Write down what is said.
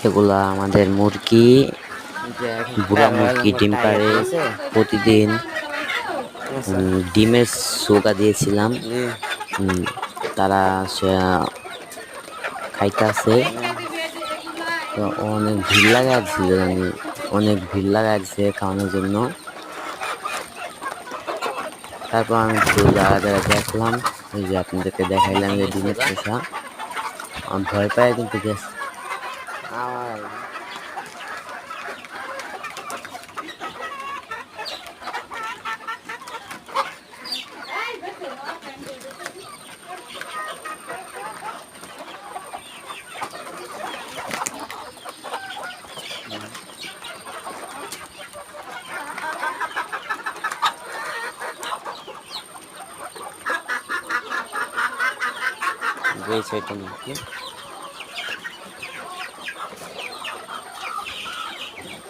এগুলা আমাদের মুরগি, বুড়া মুরগি ডিম পাড়ে প্রতিদিন। ডিমের চৌকা দিয়েছিলাম, তারা খাইতেছে। তো অনেক ভিড় লাগাইছিল, জানি অনেক ভিড় লাগাইছে খাওয়ানোর জন্য। তারপর আমি একটু জায়গায় দেখলাম, এই যে আপনাদেরকে দেখাইলাম যে ডিমের চোষা। আমার ভয় পায় কিন্তু গেছে। গেছে এটা নাকি